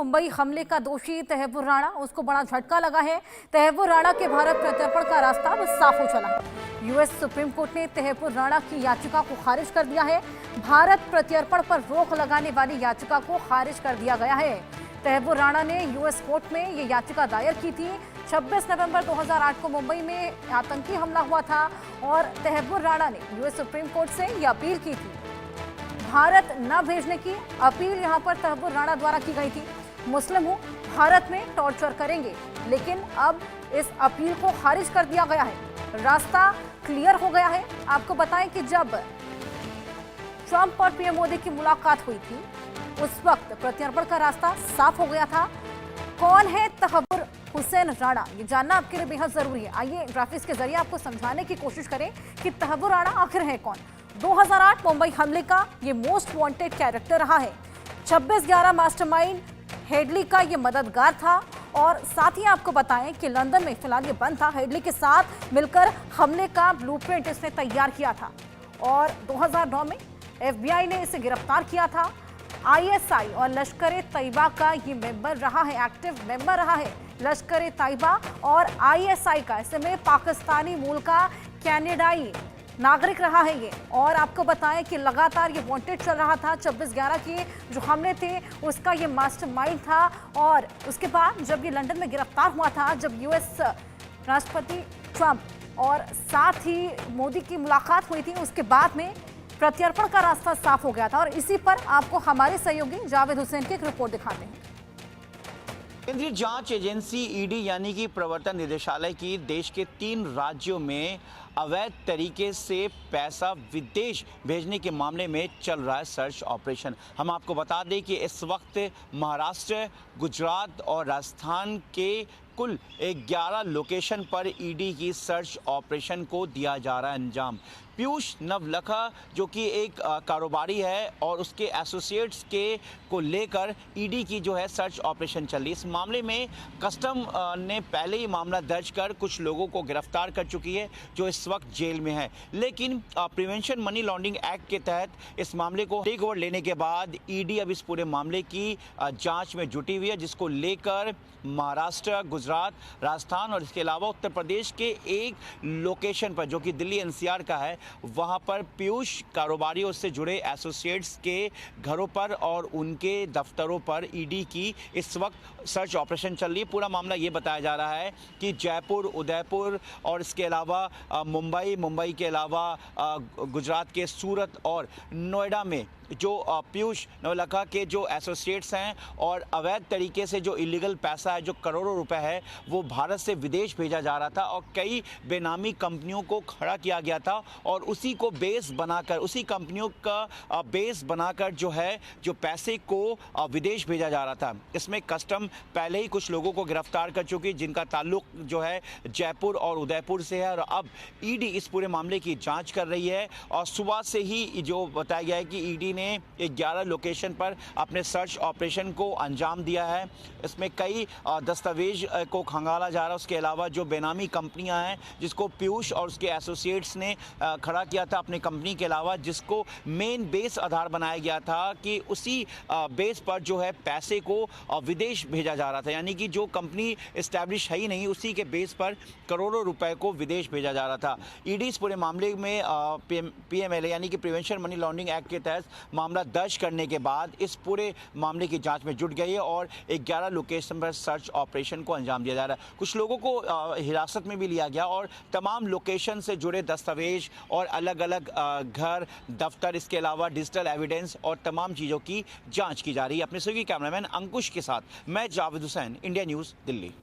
मुंबई हमले का दोषी तहव्वुर राणा, उसको बड़ा झटका लगा है। तहव्वुर राणा के भारत प्रत्यर्पण का रास्ता अब साफ हो चला है। यूएस सुप्रीम कोर्ट ने तहव्वुर राणा की याचिका को खारिज कर दिया है। भारत प्रत्यर्पण पर रोक लगाने वाली याचिका को खारिज कर दिया गया है। तहव्वुर राणा ने यूएस कोर्ट में ये याचिका दायर की थी। 26 नवंबर 2008 को मुंबई में आतंकी हमला हुआ था और तहव्वुर राणा ने यूएस सुप्रीम कोर्ट से ये अपील की थी। भारत न भेजने की अपील यहां पर तहव्वुर राणा द्वारा की गई थी। मुस्लिम हूं, भारत में टॉर्चर करेंगे, लेकिन अब इस अपील को खारिज कर दिया गया है। रास्ता क्लियर हो गया है। आपको बताएं कि जब ट्रंप और पीएम मोदी की मुलाकात हुई थी, उस वक्त प्रत्यर्पण का रास्ता साफ हो गया था। कौन है तहव्वुर हुसैन राणा, ये जानना आपके लिए बेहद जरूरी है। आइए ग्राफिक्स के जरिए आपको समझाने की कोशिश करें कि तहव्वुर राणा आखिर है कौन। 2008 मुंबई हमले का ये मोस्ट वांटेड कैरेक्टर रहा है। 26/11 मास्टरमाइंड हेडली का ये मददगार था और साथ ही आपको बताएं कि लंदन में फिलहाल ये बंद था। हेडली के साथ मिलकर हमले का ब्लूप्रिंट इसने तैयार किया था और 2009 में एफबीआई ने इसे गिरफ्तार किया था। आईएसआई और लश्कर-ए-तैयबा का ये मेंबर रहा है, एक्टिव मेंबर रहा है लश्कर-ए-तैयबा और आईएसआई का। ऐसे में पाकिस्तानी मूल का कैनेडाई नागरिक रहा है ये। और आपको बताएं कि लगातार ये वांटेड चल रहा था। 26/11 के जो हमले थे उसका ये मास्टरमाइंड था और उसके बाद जब ये लंदन में गिरफ्तार हुआ था, जब यूएस राष्ट्रपति ट्रंप और साथ ही मोदी की मुलाकात हुई थी, उसके बाद में प्रत्यर्पण का रास्ता साफ हो गया था। और इसी पर आपको हमारे सहयोगी जावेद हुसैन की एक रिपोर्ट दिखाते हैं। केंद्रीय जांच एजेंसी ईडी यानी कि प्रवर्तन निदेशालय की देश के 3 राज्यों में अवैध तरीके से पैसा विदेश भेजने के मामले में चल रहा है सर्च ऑपरेशन। हम आपको बता दें कि इस वक्त महाराष्ट्र, गुजरात और राजस्थान के कुल 11 लोकेशन पर ईडी की सर्च ऑपरेशन को दिया जा रहा है अंजाम। पीयूष नवलखा जो कि एक कारोबारी है और उसके एसोसिएट्स के को लेकर ईडी की जो है सर्च ऑपरेशन चल रही है। इस मामले में कस्टम ने पहले ही मामला दर्ज कर कुछ लोगों को गिरफ्तार कर चुकी है जो इस वक्त जेल में है। लेकिन प्रिवेंशन मनी लॉन्ड्रिंग एक्ट के तहत इस मामले को टेक ओवर लेने के बाद ईडी अब इस पूरे मामले की जांच में जुटी हुई है, जिसको लेकर महाराष्ट्र, गुजरात, राजस्थान और इसके अलावा उत्तर प्रदेश के एक लोकेशन पर जो कि दिल्ली एनसीआर का है, वहां पर पीयूष कारोबारियों से जुड़े एसोसिएट्स के घरों पर और उनके दफ्तरों पर ईडी की इस वक्त सर्च ऑपरेशन चल रही है। पूरा मामला ये बताया जा रहा है कि जयपुर, उदयपुर और इसके अलावा मुंबई के अलावा गुजरात के सूरत और नोएडा में जो पीयूष नवलखा के जो एसोसिएट्स हैं और अवैध तरीके से जो इलीगल पैसा है, जो करोड़ों रुपए है, वो भारत से विदेश भेजा जा रहा था और कई बेनामी कंपनियों को खड़ा किया गया था और उसी को बेस बनाकर, उसी कंपनियों का बेस बनाकर जो है जो पैसे को विदेश भेजा जा रहा था। इसमें कस्टम पहले ही कुछ लोगों को गिरफ्तार कर चुकी, जिनका ताल्लुक जो है जयपुर और उदयपुर से है और अब ईडी इस पूरे मामले की जाँच कर रही है। और सुबह से ही जो बताया गया है कि ईडी ने 11 लोकेशन पर अपने सर्च ऑपरेशन को अंजाम दिया है। इसमें कई दस्तावेज को खंगाला जा रहा है। उसके अलावा जो बेनामी कंपनियां हैं जिसको पीयूष और उसके एसोसिएट्स ने खड़ा किया था अपनी कंपनी के अलावा, जिसको मेन बेस आधार बनाया गया था कि उसी बेस पर जो है पैसे को विदेश भेजा जा रहा था, यानी कि जो कंपनी इस्टेब्लिश है ही नहीं, उसी के बेस पर करोड़ों रुपए को विदेश भेजा जा रहा था। ईडी इस पूरे मामले में पीएमएलए यानी कि प्रिवेंशन मनी लॉन्ड्रिंग एक्ट के तहत मामला दर्ज करने के बाद इस पूरे मामले की जांच में जुट गई है और 11 लोकेशन पर सर्च ऑपरेशन को अंजाम दिया जा रहा है। कुछ लोगों को हिरासत में भी लिया गया और तमाम लोकेशन से जुड़े दस्तावेज और अलग अलग घर, दफ्तर, इसके अलावा डिजिटल एविडेंस और तमाम चीज़ों की जांच की जा रही है। अपने सहयोगी कैमरामैन अंकुश के साथ मैं जावेद हुसैन, इंडिया न्यूज़, दिल्ली।